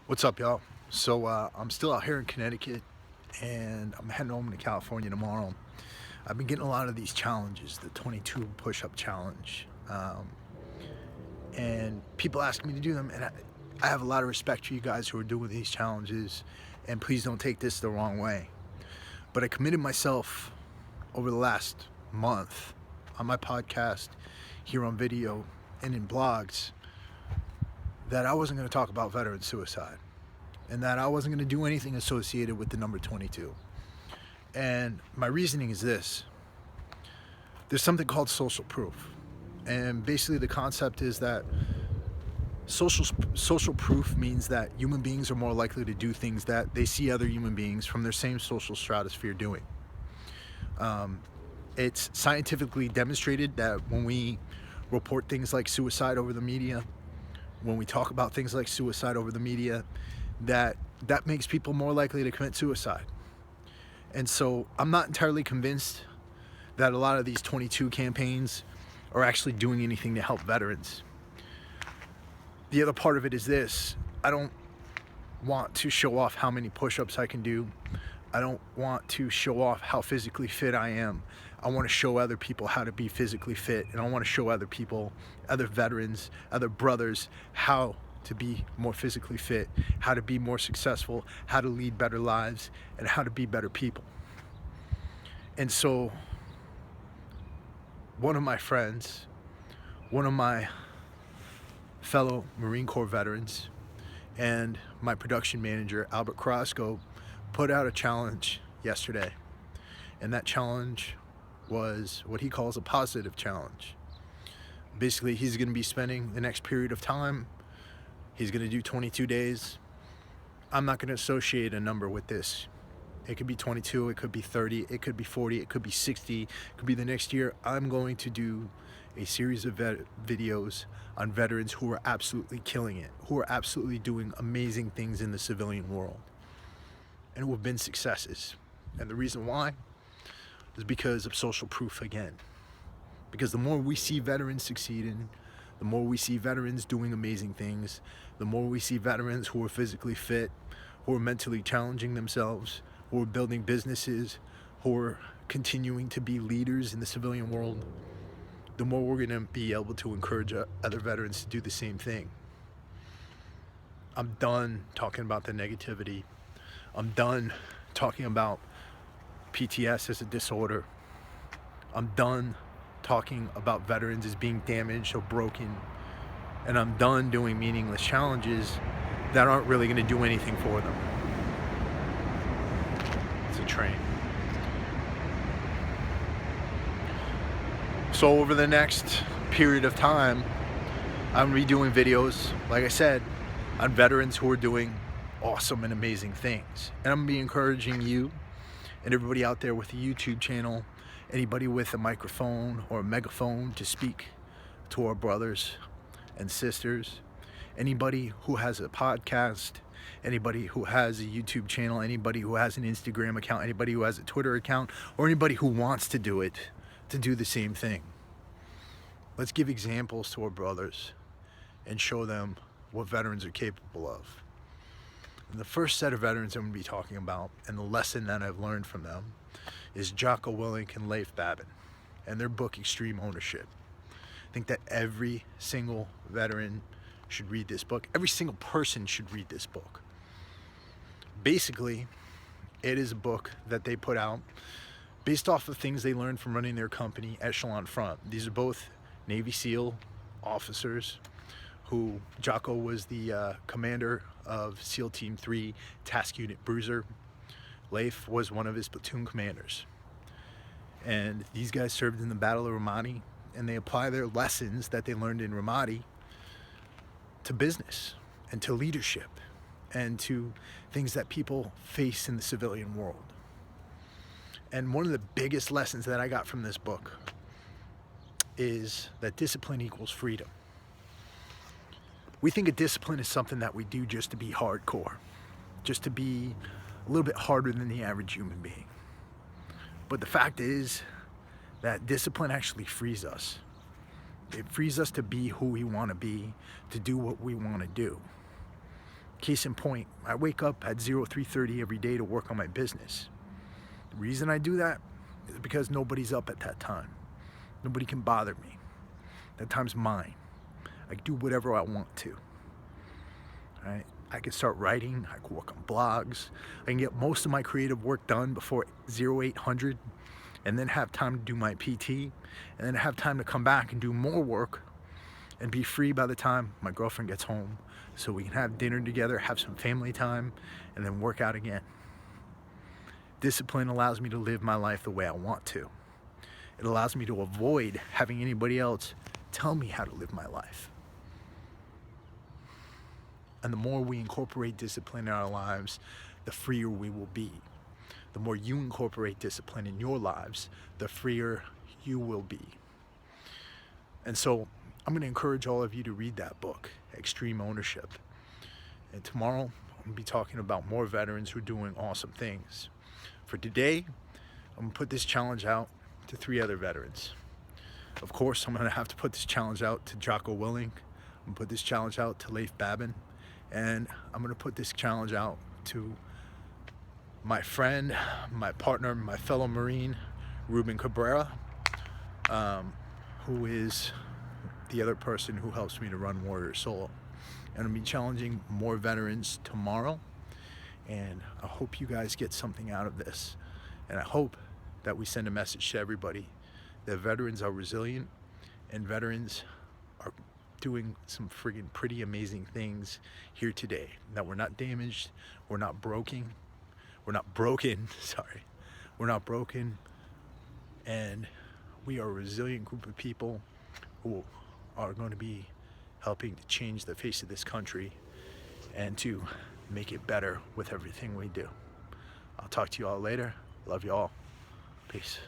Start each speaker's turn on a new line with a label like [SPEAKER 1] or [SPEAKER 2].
[SPEAKER 1] What's up, y'all? So I'm still out here in Connecticut, and I'm heading home to California tomorrow. I've been getting a lot of these challenges, the 22 push-up challenge, and people ask me to do them, and I have a lot of respect for you guys who are doing these challenges, and please don't take this the wrong way. But I committed myself over the last month on my podcast, here on video, and in blogs, that I wasn't going to talk about veteran suicide, and that I wasn't going to do anything associated with the number 22. And my reasoning is this: there's something called social proof. And basically the concept is that social proof means that human beings are more likely to do things that they see other human beings from their same social stratosphere doing. It's scientifically demonstrated that when we report things like suicide over the media, when we talk about things like suicide over the media, that makes people more likely to commit suicide. And so I'm not entirely convinced that a lot of these 22 campaigns are actually doing anything to help veterans. The other part of it is this: I don't want to show off how many push-ups I can do. I don't want to show off how physically fit I am. I want to show other people how to be physically fit, and I want to show other people, other veterans, other brothers, how to be more physically fit, how to be more successful, how to lead better lives, and how to be better people. And so one of my friends, one of my fellow Marine Corps veterans, and my production manager, Albert Carrasco, put out a challenge yesterday. And that challenge was what he calls a positive challenge. Basically, he's going to be spending the next period of time, he's going to do 22 days. I'm not going to associate a number with this. It could be 22, it could be 30, it could be 40, it could be 60, it could be the next year. I'm going to do a series of videos on veterans who are absolutely killing it, who are absolutely doing amazing things in the civilian world, and who have been successes. And the reason why is because of social proof again. Because the more we see veterans succeeding, the more we see veterans doing amazing things, the more we see veterans who are physically fit, who are mentally challenging themselves, who are building businesses, who are continuing to be leaders in the civilian world, the more we're going to be able to encourage other veterans to do the same thing. I'm done talking about the negativity. I'm done talking about PTS as a disorder. I'm done talking about veterans as being damaged or broken. And I'm done doing meaningless challenges that aren't really going to do anything for them. It's a train. So over the next period of time, I'm going to be doing videos, like I said, on veterans who are doing awesome and amazing things. And I'm going to be encouraging you and everybody out there with a YouTube channel, anybody with a microphone or a megaphone to speak to our brothers and sisters, anybody who has a podcast, anybody who has a YouTube channel, anybody who has an Instagram account, anybody who has a Twitter account, or anybody who wants to do it, to do the same thing. Let's give examples to our brothers and show them what veterans are capable of. And the first set of veterans I'm going to be talking about, and the lesson that I've learned from them, is Jocko Willink and Leif Babin and their book Extreme Ownership. I think that every single veteran should read this book. Every single person should read this book. Basically, it is a book that they put out based off of things they learned from running their company, Echelon Front. These are both Navy SEAL officers who, Jocko was the commander of SEAL Team 3 Task Unit Bruiser. Leif was one of his platoon commanders. And these guys served in the Battle of Ramadi, and they apply their lessons that they learned in Ramadi to business and to leadership and to things that people face in the civilian world. And one of the biggest lessons that I got from this book is that discipline equals freedom. We think of discipline as something that we do just to be hardcore, just to be a little bit harder than the average human being. But the fact is that discipline actually frees us. It frees us to be who we want to be, to do what we want to do. Case in point, I wake up at 03:30 every day to work on my business. The reason I do that is because nobody's up at that time. Nobody can bother me. That time's mine. I can do whatever I want to. Right? I can start writing, I can work on blogs, I can get most of my creative work done before 0800, and then have time to do my PT, and then have time to come back and do more work and be free by the time my girlfriend gets home, so we can have dinner together, have some family time, and then work out again. Discipline allows me to live my life the way I want to. It allows me to avoid having anybody else tell me how to live my life. And the more we incorporate discipline in our lives, the freer we will be. The more you incorporate discipline in your lives, the freer you will be. And so I'm going to encourage all of you to read that book, Extreme Ownership. And tomorrow, I'm going to be talking about more veterans who are doing awesome things. For today, I'm going to put this challenge out to 3 other veterans. Of course, I'm going to have to put this challenge out to Jocko Willink. I'm going to put this challenge out to Leif Babin. And I'm going to put this challenge out to my friend, my partner, my fellow Marine, Ruben Cabrera, who is the other person who helps me to run Warrior Soul. And I'll be challenging more veterans tomorrow. And I hope you guys get something out of this. And I hope that we send a message to everybody that veterans are resilient and veterans are doing some friggin' pretty amazing things here today. That we're not damaged, we're not broken, sorry. We're not broken, and we are a resilient group of people who are going to be helping to change the face of this country and to make it better with everything we do. I'll talk to you all later. Love you all. Peace.